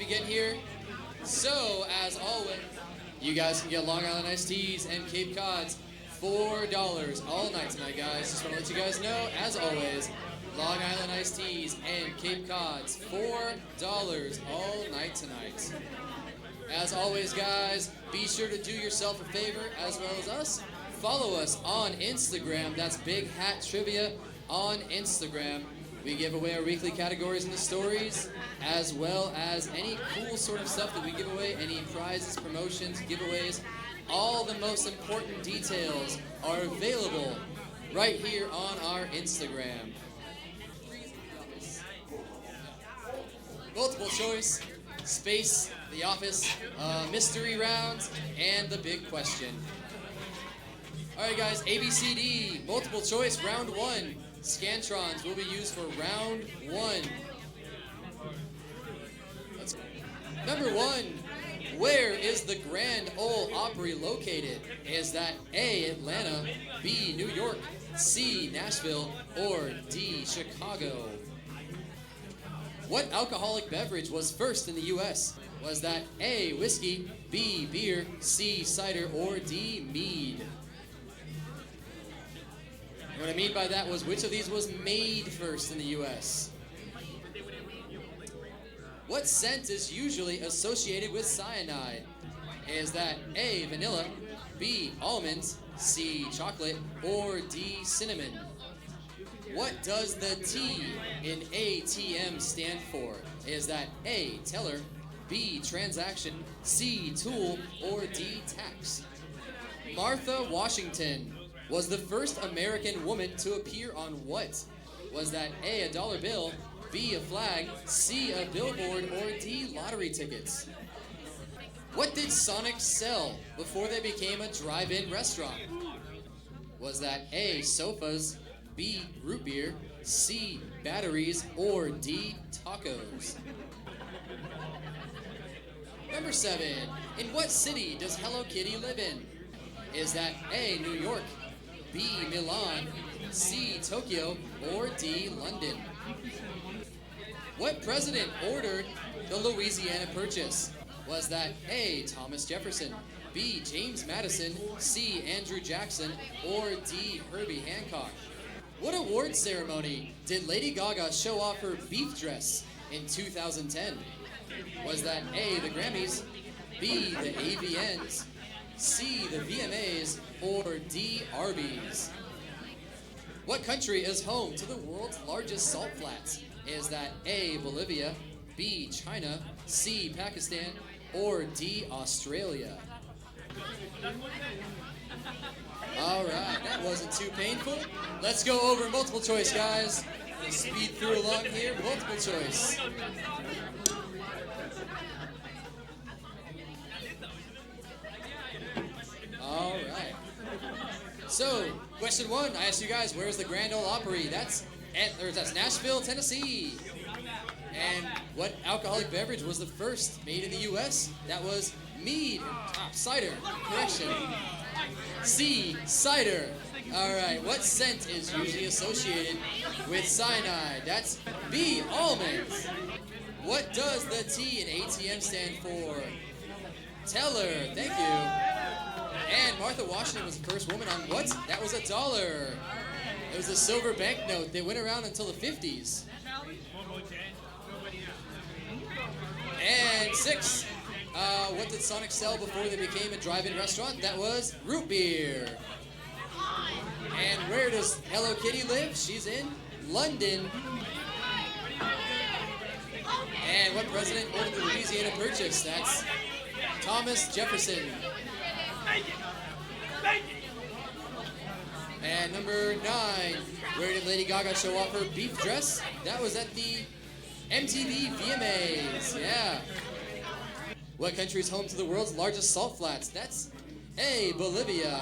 begin here. So, as always, you guys can get Long Island iced teas and Cape Cods $4 all night tonight, guys. Just want to let you guys know, as always, Long Island iced teas and Cape Cods $4 all night tonight. As always, guys, be sure to do yourself a favor as well as us. Follow us on Instagram. That's Big Hat Trivia on Instagram. We give away our weekly categories in the stories, as well as any cool sort of stuff that we give away, any prizes, promotions, giveaways. All the most important details are available right here on our Instagram. Multiple choice, space, The Office, mystery rounds, and the big question. All right, guys, ABCD, multiple choice, round one. Scantrons will be used for round one. Let's go. Number one, where is the Grand Ole Opry located? Is that A, Atlanta, B, New York, C, Nashville, or D, Chicago? What alcoholic beverage was first in the U.S.? Was that A, whiskey, B, beer, C, cider, or D, mead? What I mean by that was, which of these was made first in the U.S.? What scent is usually associated with cyanide? Is that A, vanilla, B, almonds, C, chocolate, or D, cinnamon? What does the T in ATM stand for? Is that A, teller, B, transaction, C, tool, or D, tax? Martha Washington was the first American woman to appear on what? Was that A, a dollar bill, B, a flag, C, a billboard, or D, lottery tickets? What did Sonic sell before they became a drive-in restaurant? Was that A, sofas, B, root beer, C, batteries, or D, tacos? Number 7, in what city does Hello Kitty live in? Is that A, New York, B, Milan, C, Tokyo, or D, London? What president ordered the Louisiana Purchase? Was that A, Thomas Jefferson, B, James Madison, C, Andrew Jackson, or D, Herbie Hancock? What award ceremony did Lady Gaga show off her beef dress in 2010? Was that A, the Grammys, B, the AVNs, C, the VMAs, or D, Arby's? What country is home to the world's largest salt flats? Is that A, Bolivia, B, China, C, Pakistan, or D, Australia? All right, that wasn't too painful. Let's go over multiple choice, guys. We'll speed through along here. Multiple choice. All right. So, question one, I asked you guys, where's the Grand Ole Opry? That's Nashville, Tennessee. And what alcoholic beverage was the first made in the U.S.? That was mead, cider, correction. C, cider. All right, what scent is usually associated with cyanide? That's B, almonds. What does the T in ATM stand for? Teller, thank you. And Martha Washington was the first woman on what? That was $1. It was a silver banknote that went around until the 50s. And 6, what did Sonic sell before they became a drive-in restaurant? That was root beer. And where does Hello Kitty live? She's in London. And what president ordered the Louisiana Purchase? That's Thomas Jefferson. And number 9, where did Lady Gaga show off her beef dress? That was at the MTV VMAs, yeah. What country is home to the world's largest salt flats? That's A, Bolivia.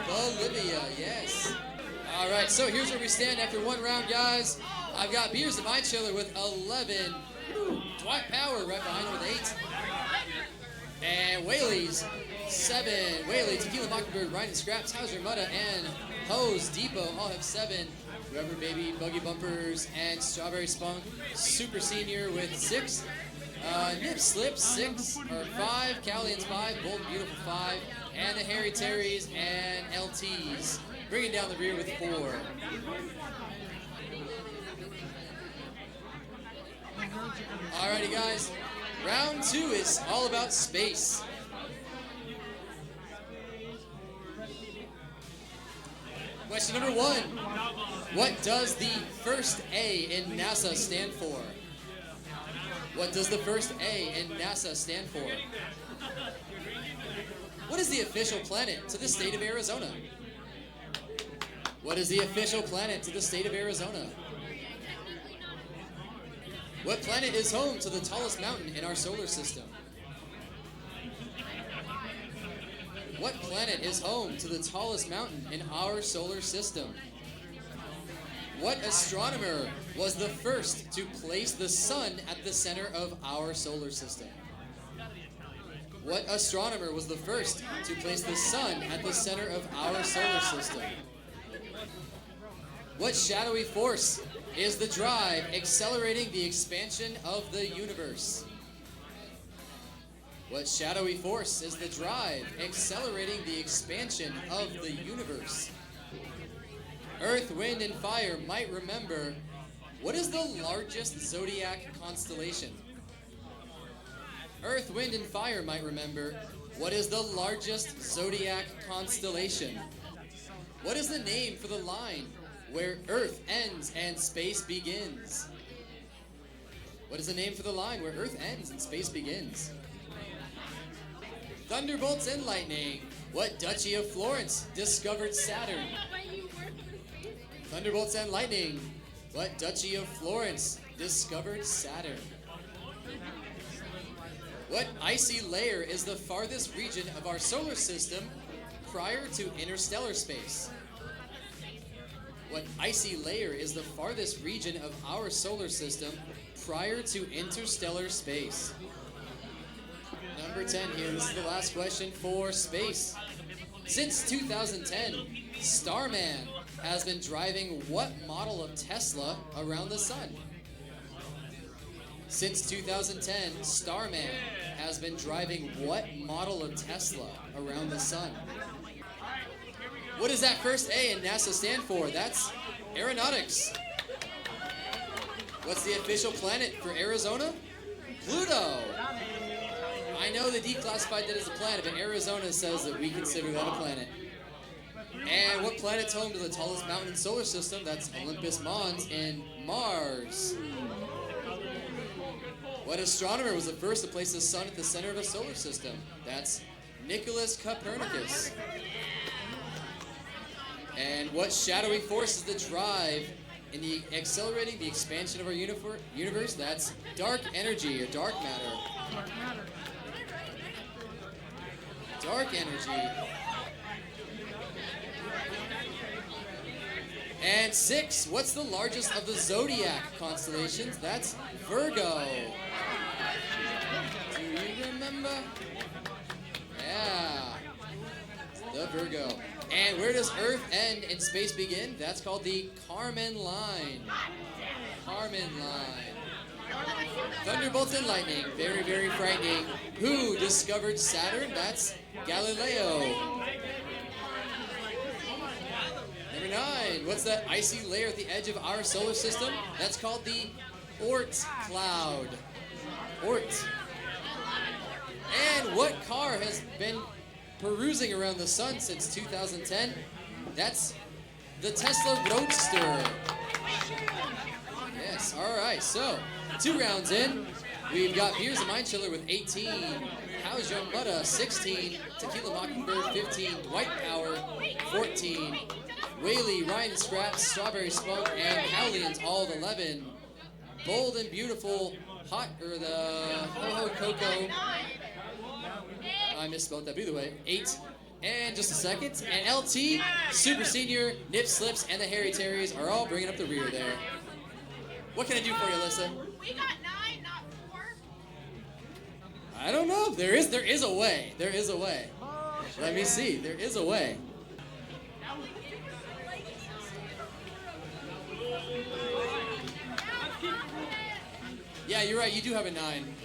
Bolivia, yes. All right, so here's where we stand after one round, guys. I've got Beers in my chiller with 11. Dwight Power right behind him with 8. And Whaley's 7. Whaley, Tequila Mockingbird, Ryan Scraps, Hauser Mutta, and Hose Depot all have 7. Rubber Baby, Buggy Bumpers, and Strawberry Spunk Super Senior with 6. Nip Slip 6 or 5, Calians 5, Bold and Beautiful 5, and the Harry Terrys and LTs bringing down the rear with 4. Alrighty guys, round 2 is all about space. Question number 1. What does the first A in NASA stand for? What does the first A in NASA stand for? What is the official planet to the state of Arizona? What is the official planet to the state of Arizona? What planet is home to the tallest mountain in our solar system? What planet is home to the tallest mountain in our solar system? What astronomer was the first to place the sun at the center of our solar system? What astronomer was the first to place the sun at the center of our solar system? What shadowy force is the drive accelerating the expansion of the universe? What shadowy force is the drive accelerating the expansion of the universe? Earth, Wind, and Fire might remember, what is the largest zodiac constellation? Earth, Wind, and Fire might remember, what is the largest zodiac constellation? What is the name for the line where Earth ends and space begins? What is the name for the line where Earth ends and space begins? Thunderbolts and Lightning. What Duchy of Florence discovered Saturn? Thunderbolts and Lightning. What Duchy of Florence discovered Saturn? What icy layer is the farthest region of our solar system prior to interstellar space? What icy layer is the farthest region of our solar system prior to interstellar space? Number 10 here, this is the last question for space. Since 2010, Starman has been driving what model of Tesla around the sun? Since 2010, Starman has been driving what model of Tesla around the sun? What does that first A in NASA stand for? That's aeronautics. What's the official planet for Arizona? Pluto. I know they declassified that as a planet, but Arizona says that we consider that a planet. And what planet's home to the tallest mountain in the solar system? That's Olympus Mons in Mars. What astronomer was the first to place the sun at the center of a solar system? That's Nicholas Copernicus. And what shadowy force is the drive in the accelerating the expansion of our universe? That's dark energy or dark matter. Dark energy. And 6, what's the largest of the zodiac constellations? That's Virgo. Do you remember? Yeah, the Virgo. And where does Earth end and space begin? That's called the Kármán line. Kármán line. Thunderbolts and lightning, very, very frightening. Who discovered Saturn? That's Galileo. Number 9, what's that icy layer at the edge of our solar system? That's called the Oort cloud. Oort. And what car has been perusing around the sun since 2010? That's the Tesla Roadster. Yes, all right, so 2 rounds in. We've got Beers and Mind Chiller with 18, How's Young Mutta 16, Tequila Mockingbird 15, Dwight Power 14, Whaley, Ryan Scraps, Strawberry Spunk, and Howlians all at 11. Bold and Beautiful, Hot, or the Ho Ho Coco. I misspelled that, but either way, 8. And just a second. And LT, Super Senior, Nip Slips, and the Harry Terrys are all bringing up the rear there. What can I do for you, Alyssa? We got 9, not 4. I don't know. There is a way. There is a way. Let me see. There is a way. Yeah, you're right. You do have a 9.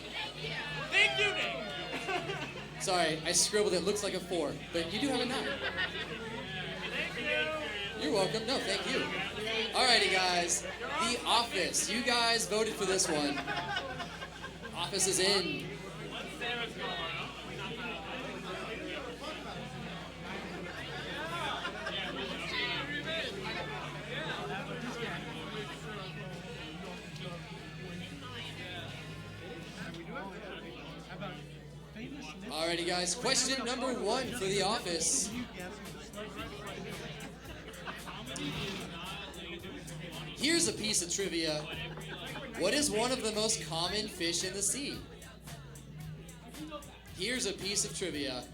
Thank you, Nate. Sorry, I scribbled it looks like a 4, but you do have a 9. You're welcome. No, thank you. Alrighty, guys. The Office. You guys voted for this one. Office is in. Alrighty, guys. Question number 1 for The Office. Here's a piece of trivia. What is one of the most common fish in the sea? Here's a piece of trivia.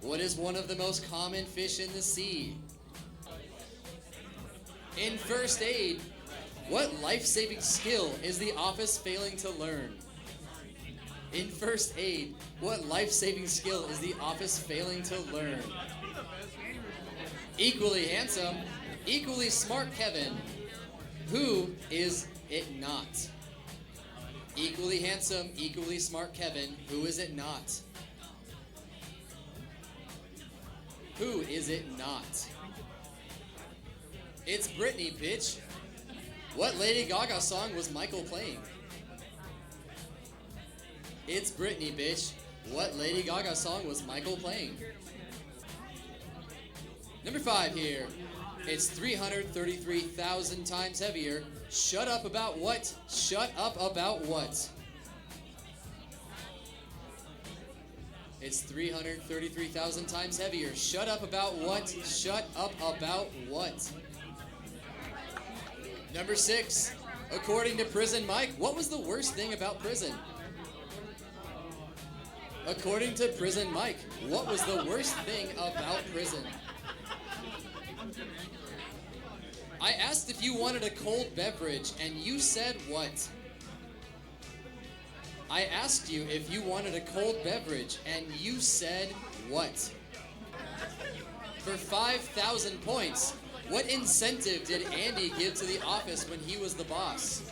What is one of the most common fish in the sea? In first aid, what life-saving skill is the Office failing to learn? In first aid, what life-saving skill is the Office failing to learn? Equally handsome, equally smart Kevin. Who is it not? Equally handsome, equally smart Kevin. Who is it not? Who is it not? It's Britney, bitch. What Lady Gaga song was Michael playing? It's Britney, bitch. What Lady Gaga song was Michael playing? Number 5 here. It's 333,000 times heavier. Shut up about what? Shut up about what? It's 333,000 times heavier. Shut up about what? Shut up about what? Number 6. According to Prison Mike, what was the worst thing about prison? According to Prison Mike, what was the worst thing about prison? I asked if you wanted a cold beverage, and you said what? I asked you if you wanted a cold beverage, and you said what? For 5,000 points, what incentive did Andy give to the Office when he was the boss?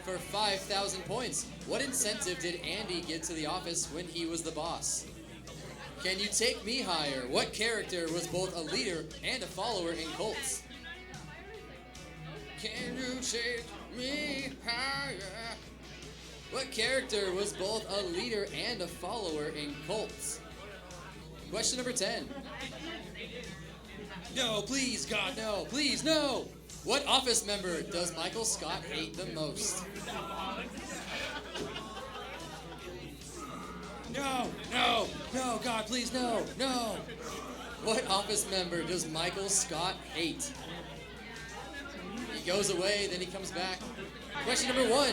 For 5,000 points, what incentive did Andy give to the Office when he was the boss? Can you take me higher? What character was both a leader and a follower in cults? Can you take me higher? What character was both a leader and a follower in cults? Question number 10. No, please, God, no. Please, no. What Office member does Michael Scott hate the most? No, no, no, God, please, no, no. What Office member does Michael Scott hate? He goes away, then he comes back. Question number 1.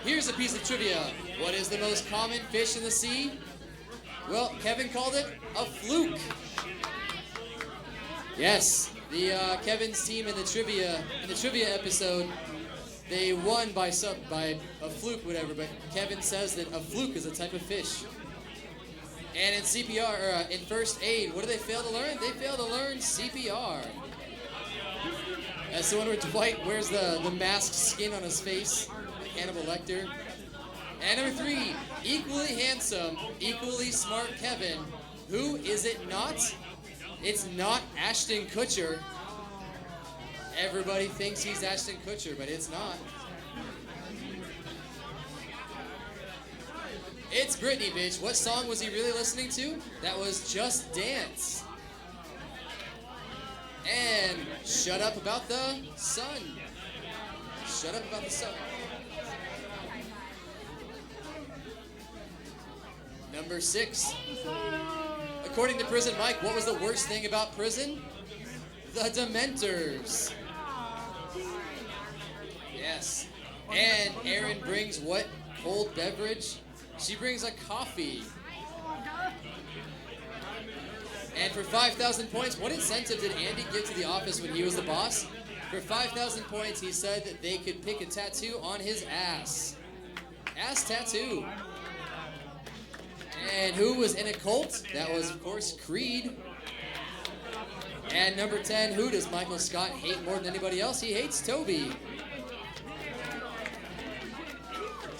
Here's a piece of trivia. What is the most common fish in the sea? Well, Kevin called it a fluke. Yes, the Kevin's team in the trivia episode, they won by a fluke, whatever. But Kevin says that a fluke is a type of fish. And in CPR, or in first aid, what do they fail to learn? They fail to learn CPR. That's the one where Dwight wears the masked skin on his face, like Hannibal Lecter. And number 3, equally handsome, equally smart Kevin. Who is it not? It's not Ashton Kutcher. Everybody thinks he's Ashton Kutcher, but it's not. It's Britney, bitch. What song was he really listening to? That was Just Dance. And Shut Up About the Sun. Shut Up About the Sun. Number 6. According to Prison Mike, what was the worst thing about prison? The Dementors. Yes. And Erin brings what cold beverage? She brings a coffee. And for 5,000 points, what incentive did Andy give to the Office when he was the boss? For 5,000 points, he said that they could pick a tattoo on his ass. Ass tattoo. And who was in a cult? That was, of course, Creed. And number 10, who does Michael Scott hate more than anybody else? He hates Toby.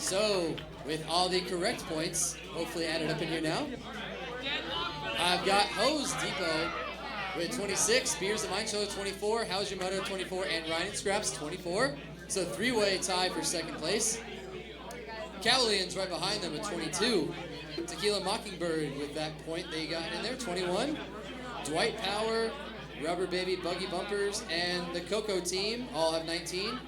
So, with all the correct points, hopefully added up in here now, I've got Hose Depot with 26, Beers and Mind Show 24, How's Your Motor 24, and Ryan and Scraps 24. So three-way tie for second place. Cavalians right behind them with 22. Tequila Mockingbird with that point they got in there, 21. Dwight Power, Rubber Baby Buggy Bumpers, and the Coco team all have 19.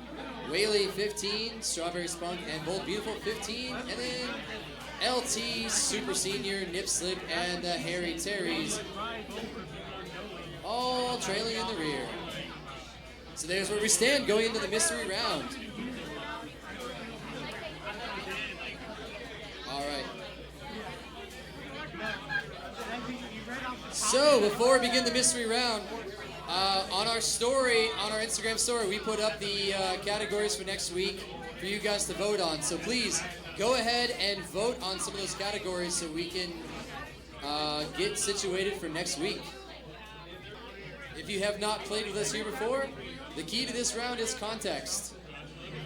Whaley 15, Strawberry Spunk, and Bold Beautiful 15. And then LT, Super Senior, Nip Slip, and the Harry Terrys all trailing in the rear. So there's where we stand going into the mystery round. All right. So before we begin the mystery round, on our story, on our Instagram story, we put up the categories for next week for you guys to vote on. So please go ahead and vote on some of those categories so we can get situated for next week. If you have not played with us here before, the key to this round is context.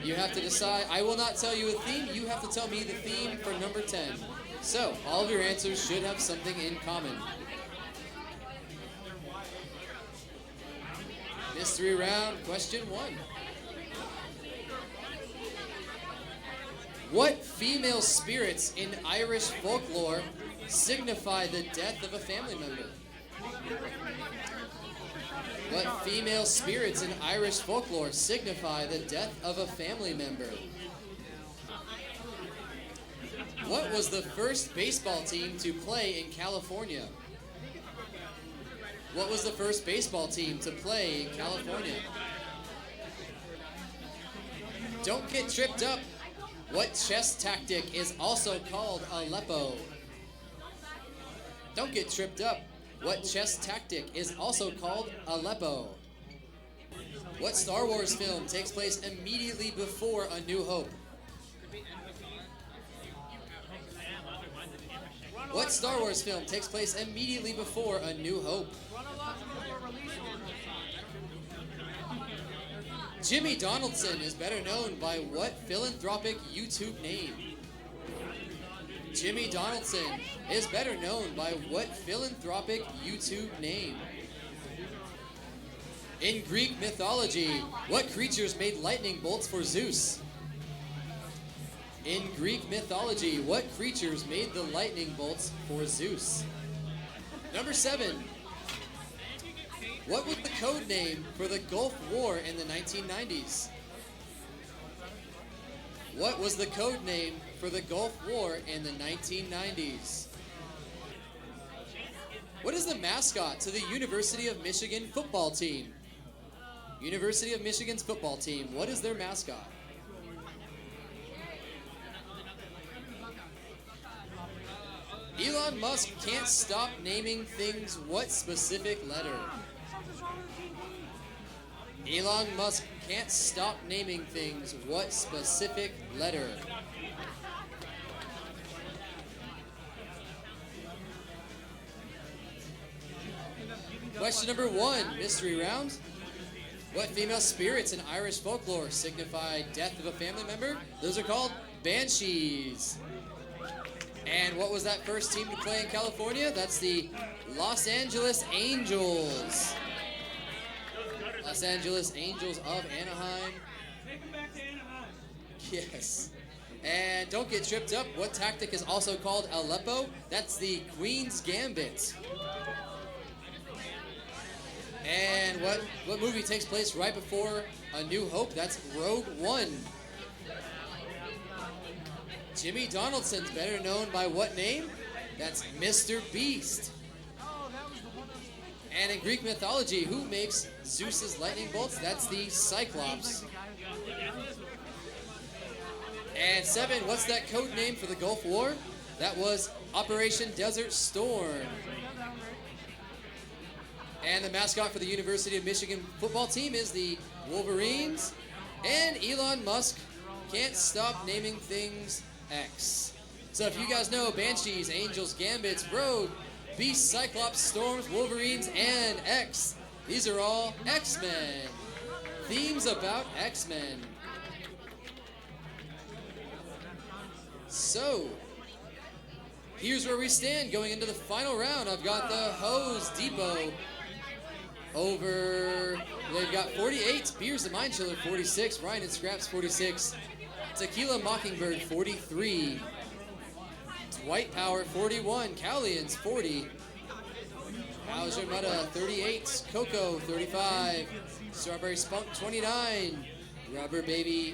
You have to decide. I will not tell you a theme. You have to tell me the theme for number 10. So all of your answers should have something in common. Mystery round, question 1. What female spirits in Irish folklore signify the death of a family member? What female spirits in Irish folklore signify the death of a family member? What was the first baseball team to play in California? What was the first baseball team to play in California? Don't get tripped up. What chess tactic is also called Aleppo? Don't get tripped up. What chess tactic is also called Aleppo? What Star Wars film takes place immediately before A New Hope? What Star Wars film takes place immediately before A New Hope? Jimmy Donaldson is better known by what philanthropic YouTube name? Jimmy Donaldson is better known by what philanthropic YouTube name? In Greek mythology, what creatures made lightning bolts for Zeus? In Greek mythology, what creatures made the lightning bolts for Zeus? Number 7. What was the code name for the Gulf War in the 1990s? What was the code name for the Gulf War in the 1990s? What is the mascot to the University of Michigan football team? University of Michigan's football team, what is their mascot? Elon Musk can't stop naming things. What specific letter? Elon Musk can't stop naming things. What specific letter? Question number 1, mystery round. What female spirits in Irish folklore signify death of a family member? Those are called banshees. And what was that first team to play in California? That's the Los Angeles Angels. Los Angeles Angels of Anaheim. Yes. And don't get tripped up. What tactic is also called Aleppo? That's the Queen's Gambit. And what movie takes place right before A New Hope? That's Rogue One. Jimmy Donaldson's better known by what name? That's Mr. Beast. And in Greek mythology, who makes Zeus's lightning bolts? That's the Cyclops. And 7, what's that code name for the Gulf War? That was Operation Desert Storm. And the mascot for the University of Michigan football team is the Wolverines. And Elon Musk can't stop naming things X. So if you guys know Banshees, Angels, Gambits, Rogue, Beast, Cyclops, Storms, Wolverines, and X, these are all X-Men. Themes about X-Men. So, here's where we stand going into the final round. I've got the Hose Depot over, they've got 48, Beers the Mind Chiller 46, Ryan and Scraps 46, Tequila Mockingbird 43, Dwight Power 41, Cowlians 40, Bowser Mutta 38, Coco 35, Strawberry Spunk 29, Rubber Baby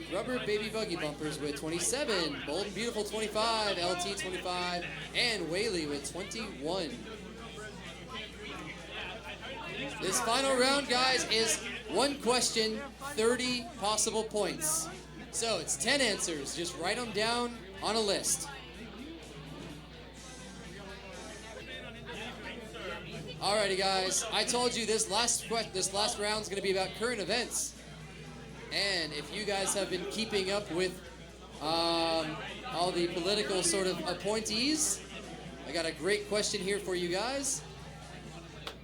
Buggy Bumpers with 27, Bold and Beautiful 25, LT 25, and Whaley with 21. This final round, guys, is one question, 30 possible points. So it's 10 answers. Just write them down on a list. Alrighty, guys. I told you this last round is going to be about current events. And if you guys have been keeping up with all the political sort of appointees, I got a great question here for you guys.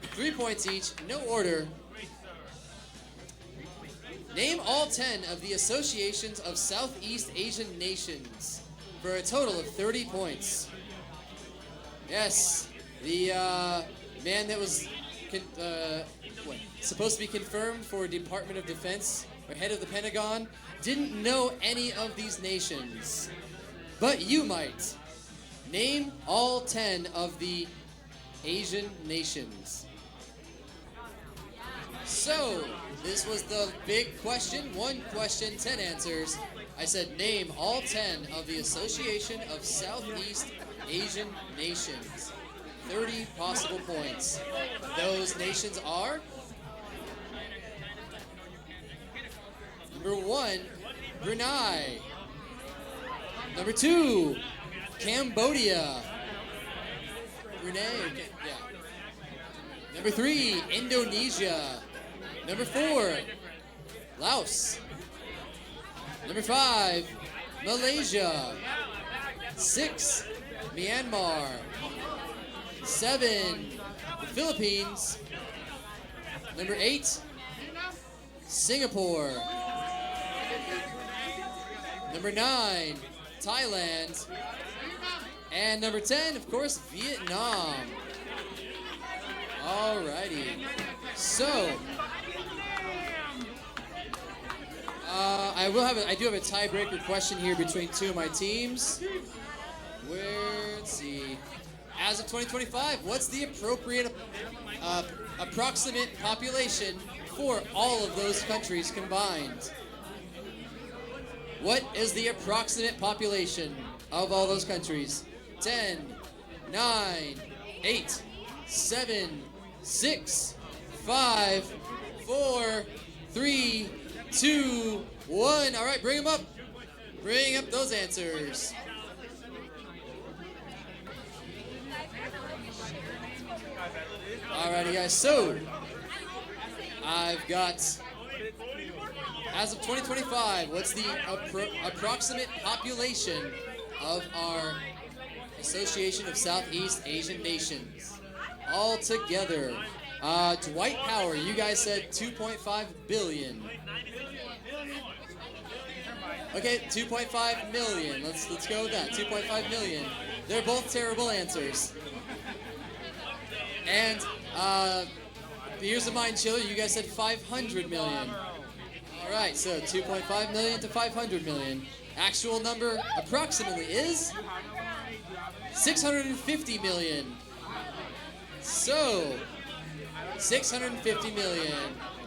3 points each, no order. Name all 10 of the associations of Southeast Asian nations for a total of 30 points. Yes, the man that was supposed to be confirmed for Department of Defense, or head of the Pentagon, didn't know any of these nations. But you might. Name all 10 of the Asian nations. So, this was the big question. 1 question, 10 answers. I said name all 10 of the Association of Southeast Asian Nations. 30 possible points. Those nations are... Number 1, Brunei. Number 2, Cambodia. Brunei, okay, yeah. Number 3, Indonesia. Number 4, Laos. Number 5, Malaysia. 6, Myanmar. 7, the Philippines. Number 8, Singapore. Number 9, Thailand. And number 10, of course, Vietnam. Alrighty. So, I do have a tiebreaker question here between two of my teams. Let's see. As of 2025, what's the appropriate approximate population for all of those countries combined? What is the approximate population of all those countries? 10, 9, 8, 7, 6, 5, 4, 3, 2, 1. All right, bring them up. Bring up those answers. Alrighty, guys. So, I've got, as of 2025, what's the approximate population of our Association of Southeast Asian Nations? All together. Dwight Power, you guys said 2.5 billion. Okay, 2.5 million. Let's go with that. 2.5 million. They're both terrible answers. And Beers the Mind Chiller, you guys said 500 million. All right, so 2.5 million to 500 million. Actual number approximately is 650 million. So, 650 million.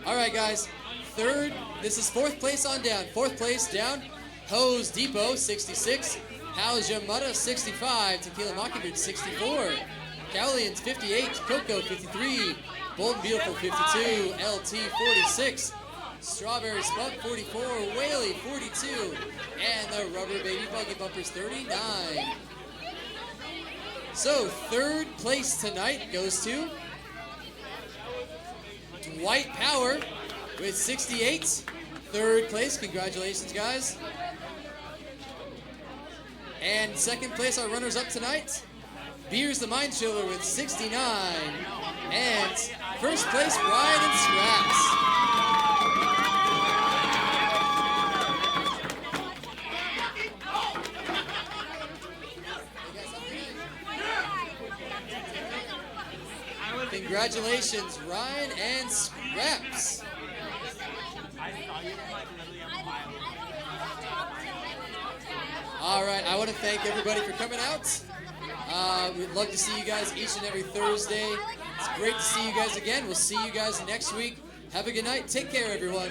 All right, guys. Third, this is fourth place on down. Fourth place down, Hose Depot, 66. Bowser Mutta, 65. Tequila Mockingbird, 64. Cowlians, 58. Coco, 53. Bold and Beautiful, 52. LT, 46. Strawberry Spunk, 44. Whaley, 42. And the Rubber Baby Buggy Bumpers, 39. So, third place tonight goes to Dwight Power with 68. Third place, congratulations, guys. And second place, our runners-up tonight, Beers the Mind Chiller with 69. And first place, Ryan and Scraps. Congratulations, Ryan and Scraps. All right, I want to thank everybody for coming out. We'd love to see you guys each and every Thursday. It's great to see you guys again. We'll see you guys next week. Have a good night. Take care, everyone.